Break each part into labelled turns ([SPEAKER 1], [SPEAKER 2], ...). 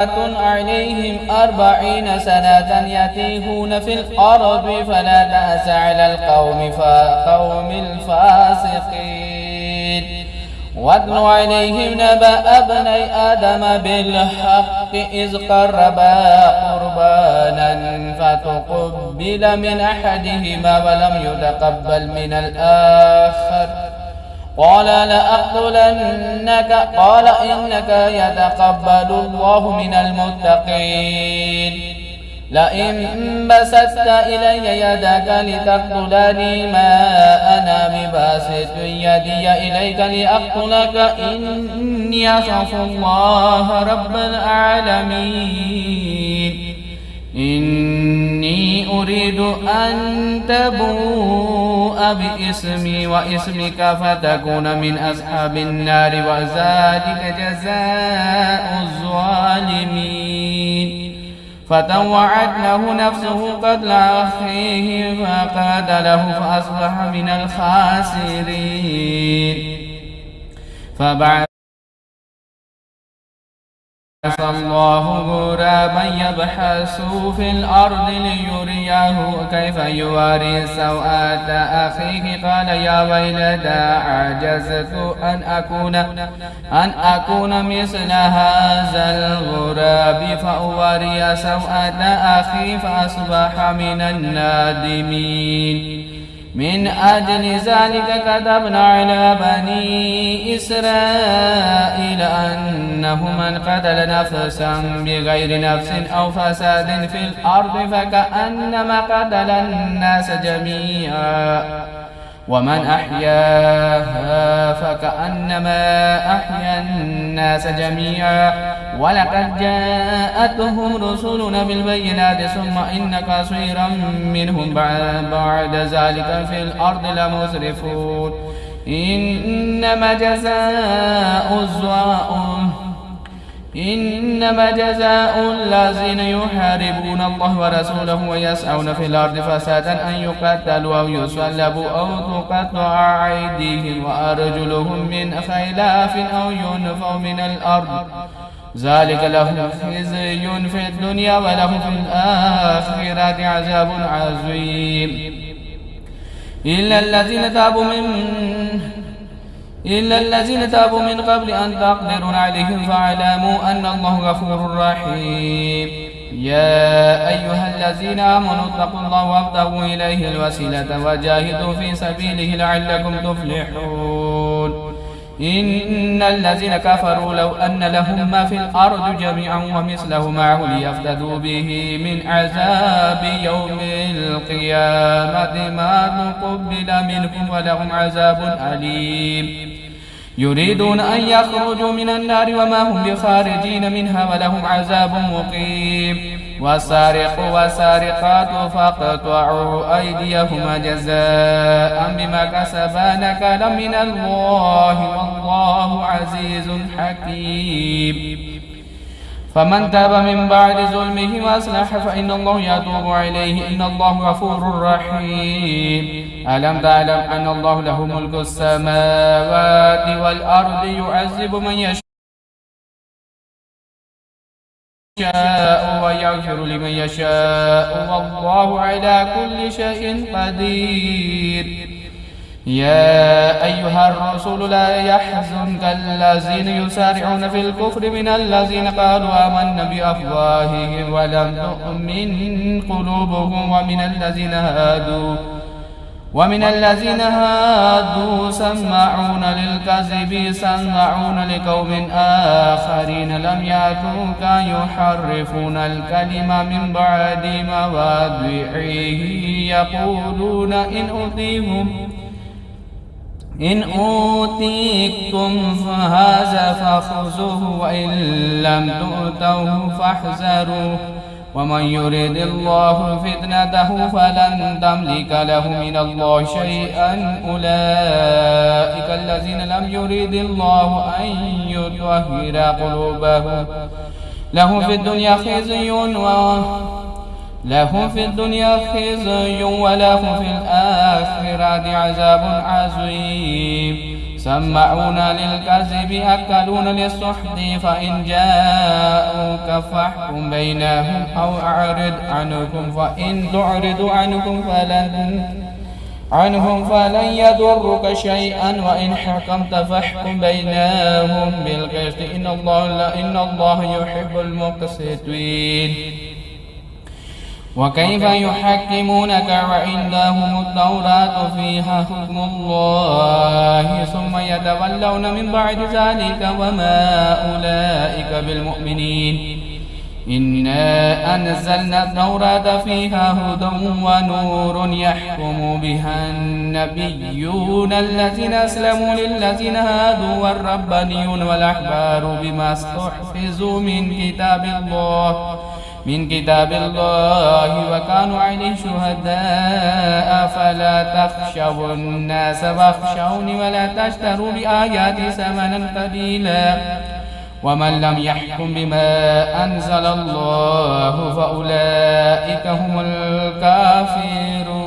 [SPEAKER 1] عليهم 40 سنة يتيهون في الأرض فلا تأس على القوم الفاسقين. واتل عليهم نبأ ابني آدم بالحق إذ قربا قربانا فتقبل من أحدهما ولم يتقبل من الآخر قال لأقتلنك قال إنك يتقبل الله من المتقين. لئن بسطت إلي يدك لتقتلني ما أنا بباسط يدي إليك لأقتلك إني أخاف الله رب العالمين. إني أريد أن تبوء باسمي واسمك فتكون من أصحاب النار وذلك جزاء الظالمين. فطوعت له نفسه قتل أخيه فقاتله فأصبح من الخاسرين. فبعث الله غرابا يبحث في الأرض ليريه كيف يواري سوءة أخيه قال يا ويلتى عجزت أن أكون مثل هذا الغراب فأواري سوءة أخي فأصبح من النادمين. من أجل ذلك كتبنا على بني إسرائيل أنه من قتل نفسا بغير نفس أو فساد في الأرض فكأنما قتل الناس جميعا ومن أحياها فكأنما أحيا الناس جميعا. ولقد جاءتهم رسلنا بالبينات ثم إن كثيرا منهم بعد ذلك في الأرض لمسرفون. إنما جزاء الذين يحاربون الله ورسوله ويسعون في الأرض فسادا أن يقتلوا أو يصلبوا أو تقطع أيديهم وأرجلهم من خلاف أو ينفوا من الأرض ذلك لهم خزي في الدنيا ولهم في الآخرة عذاب عظيم. إلا الذين تابوا من قبل أن تقدروا عليهم فاعلموا أن الله غفور رحيم. يا أيها الذين آمنوا اتقوا الله وابتغوا إليه الوسيلة وجاهدوا في سبيله لعلكم تفلحون. إن الذين كفروا لو أن لهم ما في الأرض جميعا ومثله معه ليفتدوا به من عذاب يوم القيامة ما تقبل منهم ولهم عذاب أليم. يريدون أن يخرجوا من النار وما هم بخارجين منها ولهم عذاب مقيم. والسارق والسارقات فاقطعوا أيديهما جزاء بما كسبا نكالا من الله والله عزيز حكيم. فمن تاب من بعد ظلمه وأصلح فإن الله يتوب عليه إن الله غفور رحيم. ألم تعلم أن الله له ملك السماوات والأرض يعذب من يشاء ويغفر لمن يشاء والله على كل شيء قدير. يا أيها الرسول لا يحزنك الذين يسارعون في الكفر من الذين قالوا آمنا بأفواههم ولم تؤمن قلوبهم ومن الذين هادوا سماعون للكذب سماعون لقوم آخرين لم يأتوك يحرفون الكلم من بعد مواضعه يقولون إن أوتيتم فهذا فخذوه وإن لم تؤتوه فاحذروه ومن يريد الله فتنته فلن تملك له من الله شيئا. أولئك الذين لم يريد الله أن يطهر قلوبهم لهم في الدنيا خزي ولهم في الآخرة عذاب عظيم. سمعون للكذب أكلون للسحت فإن جاءوك فاحكم بينهم أو أعرض عنكم فإن تعرض عنهم فلن يضرك شيئا وإن حكمت فاحكم بينهم بالقسط إن الله يحب المقسطين. وكيف يحكمونك وعندهم التوراة فيها حكم الله ثم يتولون من بعد ذلك وما أولئك بالمؤمنين. إنا أنزلنا التوراة فيها هدى ونور يحكم بها النبيون الذين أسلموا للذين هادوا والربانيون والأحبار بما استحفظوا من كتاب الله وكانوا عليه شهداء فلا تخشوا الناس واخشوني ولا تشتروا بآياتي ثمنا قليلا ومن لم يحكم بما أنزل الله فأولئك هم الكافرون.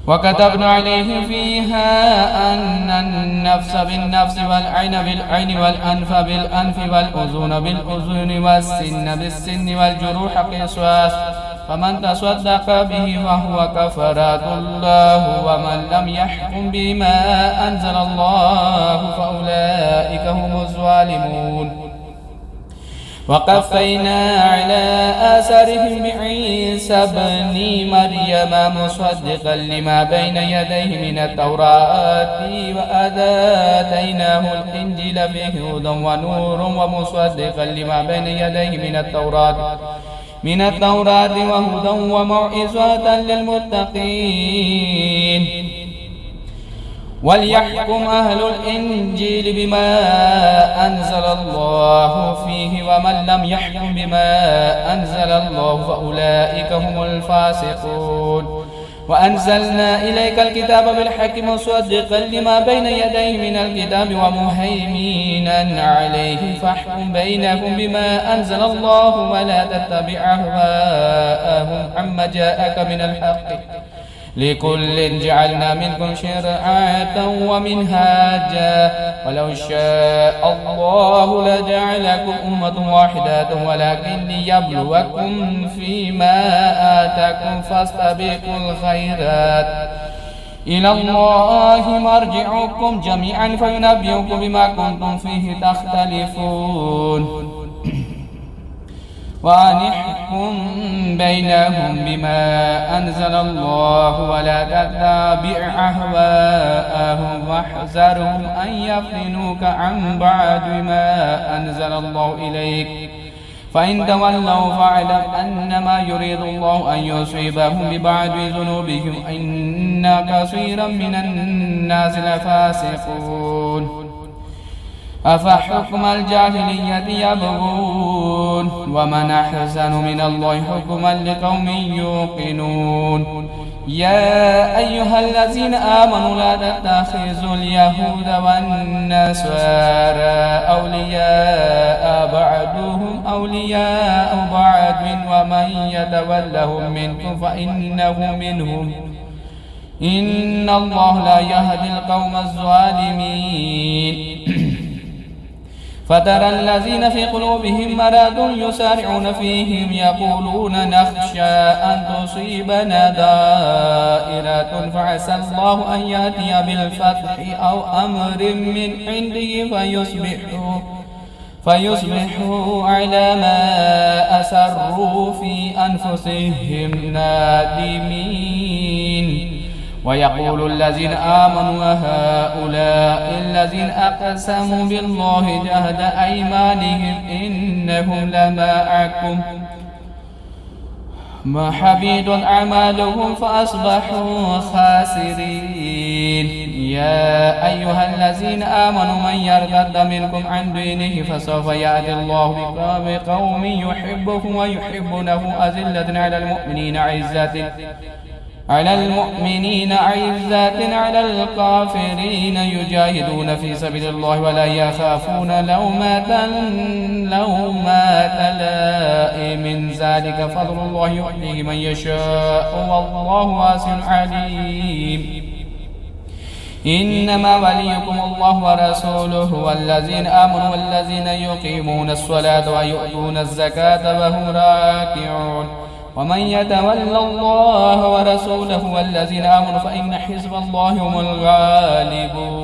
[SPEAKER 1] وكتبنا عليه فيها أن النفس بالنفس والعين بالعين والأنف بالأنف والأذن بالأذن والسن بالسن والجروح قصاص فمن تصدق به فهو كفارة الله ومن لم يحكم بما أنزل الله فأولئك هم الظالمون. وقفينا على آثارهم بعيسى ابن مريم مصدقا لما بين يديه من التوراة وآتيناه الإنجيل فيه هدى ونور ومصدقا لما بين يديه من التوراة وهدى وموعظة للمتقين. وليحكم أهل الإنجيل بما أنزل الله فيه ومن لم يحكم بما أنزل الله فأولئك هم الفاسقون. وأنزلنا إليك الكتاب بالحق مصدقا لما بين يديه من الكتاب ومهيمنا عليه فاحكم بينهم بما أنزل الله ولا تتبع أهواءهم عما جاءك من الحق لكل جعلنا منكم شرعة ومنهاجا ولو شاء الله لجعلكم أمة واحدة ولكن ليبلوكم فيما آتاكم فاستبقوا الخيرات إلى الله مرجعكم جميعا فينبئكم بما كنتم فيه تختلفون. وأن احكم بينهم بما أنزل الله ولا تتبع أهواءهم واحذرهم أن يفتنوك عن بعد ما أنزل الله إليك فإن تولوا فاعلم أنما يريد الله أن يصيبهم ببعض ذنوبهم إن كثيرا من الناس لفاسقون. أفحكم الجاهلية يبغون ومن أحسن من الله حكما لقوم يوقنون. يا أيها الذين آمنوا لا تتخذوا اليهود والنصارى أولياء بعضهم أولياء بعض ومن يتولهم منكم فإنه منهم إن الله لا يهدي القوم الظالمين. فترى الذين في قلوبهم مرض يسارعون فيهم يقولون نخشى أن تصيبنا دائرة فعسى الله أن يأتي بالفتح أو أمر من عنده فيصبحوا على ما أسروا في أنفسهم نادمين. ويقول الذين آمنوا هؤلاء الذين أقسموا بالله جهد أيمانهم إنهم لمعكم ما حبيط أعمالهم فأصبحوا خاسرين. يا أيها الذين آمنوا من يرتد منكم عن دينه فسوف يأتي الله بقوم يحبهم ويحبونه أذلة على المؤمنين عزة على الكافرين يجاهدون في سبيل الله ولا يخافون لومة لائم ذلك فضل الله يؤتيه من يشاء والله واسع عليم. إنما وليكم الله ورسوله والذين آمنوا والذين يقيمون الصلاة ويؤتون الزكاة وهم راكعون ومن يتول الله ورسوله والذين آمنوا فإن حزب الله هم الغالبون.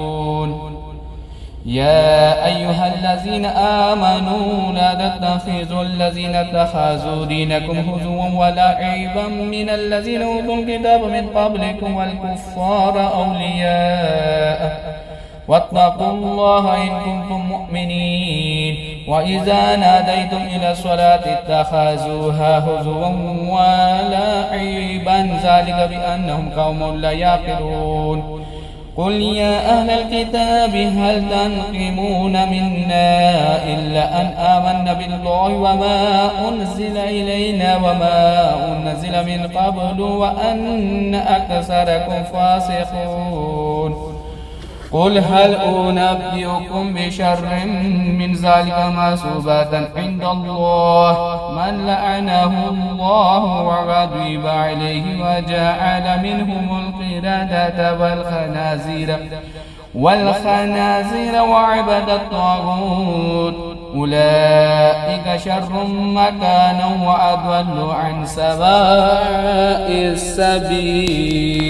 [SPEAKER 1] يا أيها الذين آمنوا لا تتخذوا الذين اتخذوا دينكم هزوا ولعبا من الذين أوتوا الكتاب من قبلكم والكفار أولياء واتقوا الله إن كنتم مؤمنين. وإذا ناديتم إلى الصلاة اتخذوها هزوا ولعبا ذلك بأنهم قوم لا يعقلون. قل يا أهل الكتاب هل تنقمون منا إلا أن آمنا بالله وما أنزل إلينا وما أنزل من قبل وأن أكثركم فاسقون. قل هل أنبئكم بشر من ذلك مثوبة عند الله من لعنه الله وغضب عليه وجعل منهم القردة والخنازير وعبد الطاغوت أولئك شر مكانا وأضل عن سواء السبيل.